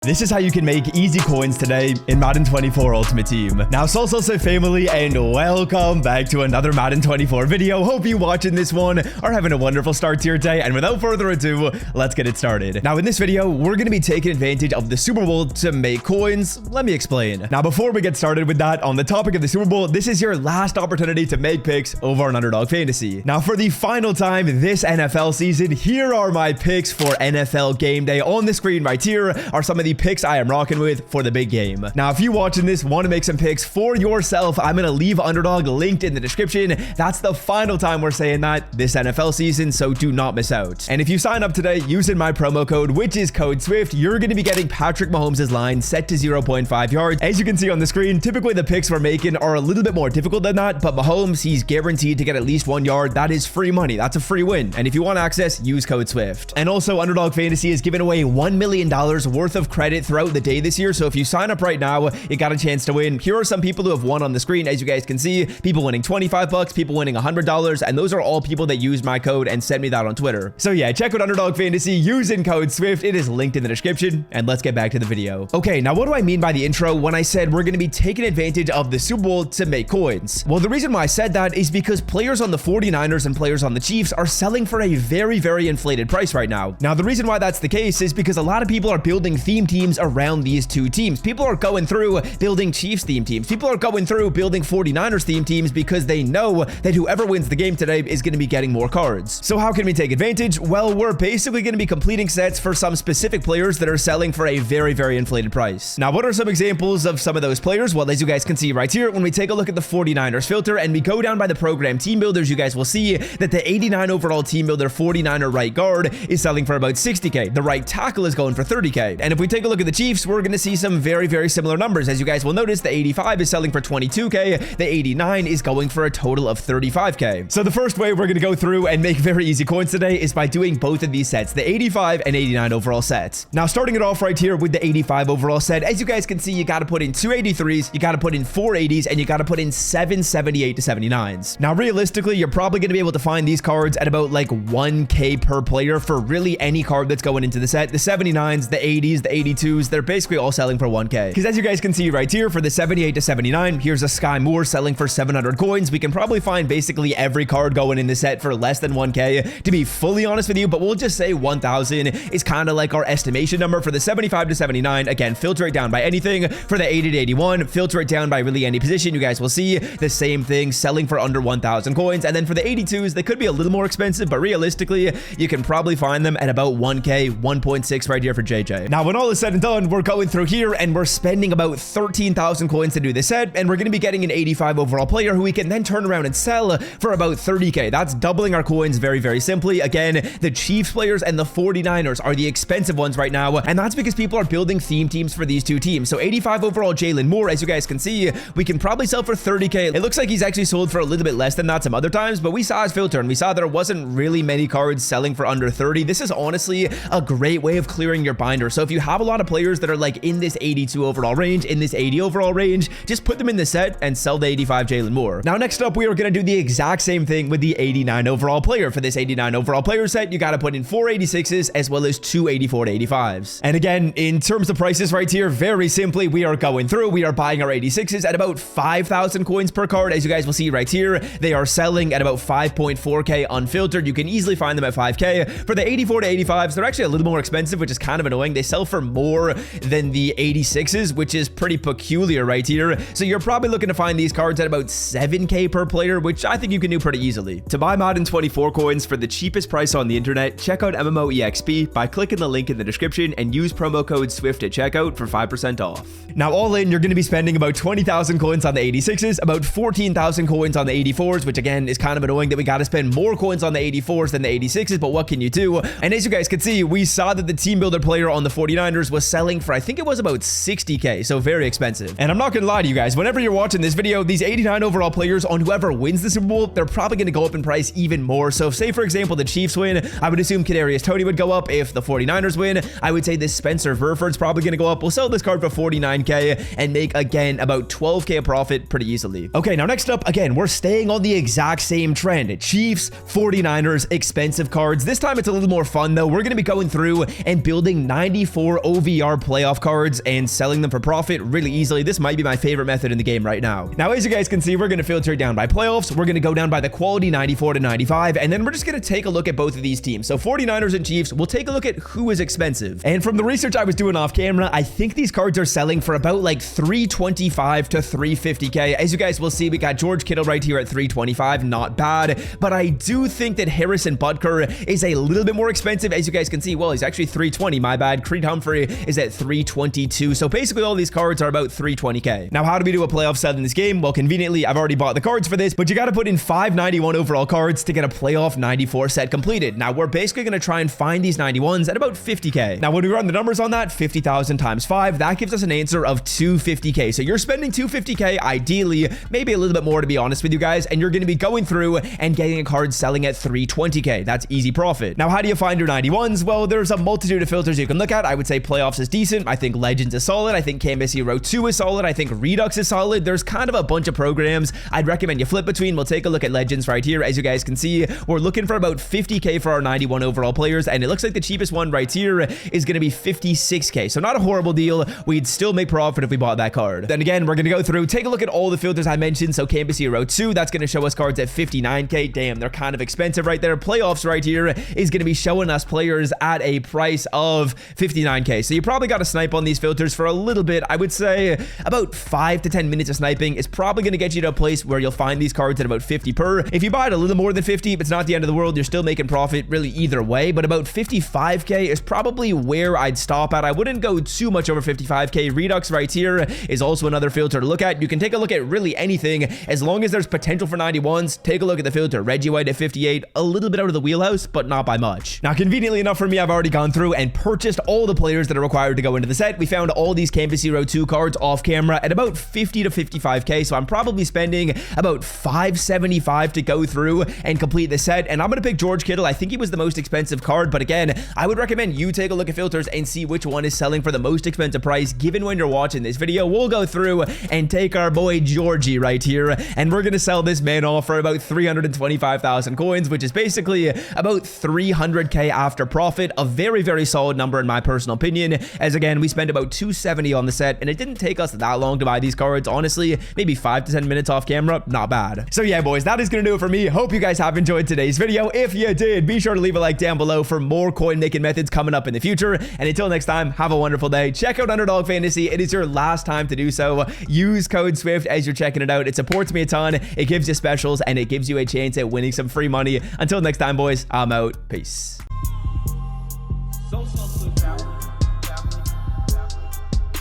This is how you can make easy coins today in Madden 24 Ultimate Team. Now, Salsa family, and welcome back to another Madden 24 video. Hope you watching this one are having a wonderful start to your day. And without further ado, let's get it started. Now, in this video, we're going to be taking advantage of the Super Bowl to make coins. Let me explain. Now, before we get started with that, on the topic of the Super Bowl, this is your last opportunity to make picks over on Underdog Fantasy. Now, for the final time this NFL season, here are my picks for NFL Game Day. On the screen right here are some of the picks I am rocking with for the big game. Now, if you watching this want to make some picks for yourself, I'm going to leave Underdog linked in the description. That's the final time we're saying that this NFL season, so do not miss out. And if you sign up today using my promo code, which is code SWIFT, you're going to be getting Patrick Mahomes' line set to 0.5 yards. As you can see on the screen, typically the picks we're making are a little bit more difficult than that, but Mahomes, he's guaranteed to get at least 1 yard. That is free money. That's a free win. And if you want access, use code SWIFT. And also, Underdog Fantasy is giving away $1 million worth of credit throughout the day this year. So if you sign up right now, you got a chance to win. Here are some people who have won on the screen. As you guys can see, people winning 25 bucks, people winning $100, and those are all people that use my code and send me that on Twitter. So yeah, check out Underdog Fantasy using code SWIFT. It is linked in the description, and let's get back to the video. Okay, now what do I mean by the intro when I said we're going to be taking advantage of the Super Bowl to make coins? Well, the reason why I said that is because players on the 49ers and players on the Chiefs are selling for a very, very inflated price right now. Now, the reason why that's the case is because a lot of people are building theme teams around these two teams. People are going through building Chiefs theme teams. People are going through building 49ers theme teams because they know that whoever wins the game today is going to be getting more cards. So how can we take advantage? Well, we're basically going to be completing sets for some specific players that are selling for a very, very inflated price. Now, what are some examples of some of those players? Well, as you guys can see right here, when we take a look at the 49ers filter and we go down by the program team builders, you guys will see that the 89 overall team builder 49er right guard is selling for about 60K. The right tackle is going for 30K. And if we take a look at the Chiefs, we're going to see some very, very similar numbers. As you guys will notice, the 85 is selling for 22K. The 89 is going for a total of 35K. So the first way we're going to go through and make very easy coins today is by doing both of these sets, the 85 and 89 overall sets. Now, starting it off right here with the 85 overall set, as you guys can see, you got to put in 2 83s, you got to put in 4 80s, and you got to put in 7 78 to 79s. Now, realistically, you're probably going to be able to find these cards at about like 1K per player for really any card that's going into the set. The 79s, the 80s, the 82s, they're basically all selling for 1K. Because as you guys can see right here, for the 78 to 79, here's a Sky Moore selling for 700 coins. We can probably find basically every card going in the set for less than 1K, to be fully honest with you, but we'll just say 1,000 is kind of like our estimation number. For the 75 to 79, again, filter it down by anything. For the 80 to 81, filter it down by really any position. You guys will see the same thing, selling for under 1,000 coins. And then for the 82s, they could be a little more expensive, but realistically, you can probably find them at about 1K, 1.6 right here for JJ. Now, when all is said and done, we're going through here and we're spending about 13,000 coins to do this set, and we're going to be getting an 85 overall player who we can then turn around and sell for about 30K. That's doubling our coins very, very simply. Again, the Chiefs players and the 49ers are the expensive ones right now, and that's because people are building theme teams for these two teams. So 85 overall Jalen Moore, as you guys can see, we can probably sell for 30K. It looks like he's actually sold for a little bit less than that some other times, but we saw his filter and we saw there wasn't really many cards selling for under 30. This is honestly a great way of clearing your binder. So if you have a lot of players that are like in this 82 overall range, in this 80 overall range, just put them in the set and sell the 85 Jalen Moore. Now, next up, we are going to do the exact same thing with the 89 overall player. For this 89 overall player set, you got to put in 4 86s as well as 2 84 to 85s. And again, in terms of prices right here, very simply, we are going through, we are buying our 86s at about 5,000 coins per card. As you guys will see right here, they are selling at about 5.4K unfiltered. You can easily find them at 5K. For the 84 to 85s, they're actually a little more expensive, which is kind of annoying. They sell for more than the 86s, which is pretty peculiar right here. So you're probably looking to find these cards at about 7K per player, which I think you can do pretty easily. To buy Madden 24 coins for the cheapest price on the internet, check out MMOEXP by clicking the link in the description and use promo code SWIFT at checkout for 5% off. Now, all in, you're going to be spending about 20,000 coins on the 86s, about 14,000 coins on the 84s, which again is kind of annoying that we got to spend more coins on the 84s than the 86s, but what can you do? And as you guys can see, we saw that the team builder player on the 49ers was selling for, I think it was about 60K, so very expensive. And I'm not gonna lie to you guys, whenever you're watching this video, these 89 overall players on whoever wins the Super Bowl, they're probably gonna go up in price even more. So if, say for example, the Chiefs win, I would assume Kadarius Toney would go up. If the 49ers win, I would say this Spencer Burford's probably gonna go up. We'll sell this card for 49K and make, again, about 12K profit pretty easily. Okay, now next up, again, we're staying on the exact same trend. Chiefs, 49ers, expensive cards. This time it's a little more fun though. We're gonna be going through and building 94 OVR playoff cards and selling them for profit really easily. This might be my favorite method in the game right now. Now, as you guys can see, we're going to filter it down by playoffs. We're going to go down by the quality 94 to 95, and then we're just going to take a look at both of these teams. So 49ers and Chiefs, we'll take a look at who is expensive. And from the research I was doing off camera, I think these cards are selling for about like 325 to 350k. As you guys will see, we got George Kittle right here at 325, not bad, but I do think that Harrison Butker is a little bit more expensive. As you guys can see, well, he's actually 320, my bad. Creed Humphrey is at 322. So basically all these cards are about 320k. Now, how do we do a playoff set in this game? Well, conveniently, I've already bought the cards for this, but you got to put in 591 overall cards to get a playoff 94 set completed. Now, we're basically going to try and find these 91s at about 50k. Now, when we run the numbers on that, 50,000 times 5, that gives us an answer of 250k. So you're spending 250k, ideally, maybe a little bit more to be honest with you guys, and you're going to be going through and getting a card selling at 320k. That's easy profit. Now, how do you find your 91s? Well, there's a multitude of filters you can look at. I would say playoffs is decent. I think Legends is solid. I think Canvas Hero 2 is solid. I think Redux is solid. There's kind of a bunch of programs I'd recommend you flip between. We'll take a look at Legends right here. As you guys can see, we're looking for about 50k for our 91 overall players, and it looks like the cheapest one right here is going to be 56k. So not a horrible deal. We'd still make profit if we bought that card. Then again, we're going to go through, take a look at all the filters I mentioned. So Canvas Hero 2, that's going to show us cards at 59k. Damn, they're kind of expensive right there. Playoffs right here is going to be showing us players at a price of 59k. So you probably got to snipe on these filters for a little bit. I would say about 5 to 10 minutes of sniping is probably going to get you to a place where you'll find these cards at about 50 per. If you buy it a little more than 50, it's not the end of the world. You're still making profit really either way, but about 55k is probably where I'd stop at. I wouldn't go too much over 55k. Redux right here is also another filter to look at. You can take a look at really anything as long as there's potential for 91s. Take a look at the filter. Reggie White at 58, a little bit out of the wheelhouse, but not by much. Now, conveniently enough for me, I've already gone through and purchased all the players that are required to go into the set. We found all these Canvas Hero 2 cards off camera at about 50 to 55k, so I'm probably spending about 575 to go through and complete the set, and I'm going to pick George Kittle. I think he was the most expensive card, but again, I would recommend you take a look at filters and see which one is selling for the most expensive price given when you're watching this video. We'll go through and take our boy Georgie right here, and we're going to sell this man off for about 325,000 coins, which is basically about 300k after profit. A very, very solid number in my personal opinion, as again, we spent about 270 on the set, and it didn't take us that long to buy these cards. Honestly, maybe 5 to 10 minutes off camera, not bad. So yeah, boys, that is going to do it for me. Hope you guys have enjoyed today's video. If you did, be sure to leave a like down below for more coin making methods coming up in the future. And until next time, have a wonderful day. Check out Underdog Fantasy. It is your last time to do so. Use code SWIFT as you're checking it out. It supports me a ton. It gives you specials, and it gives you a chance at winning some free money. Until next time, boys, I'm out. Peace.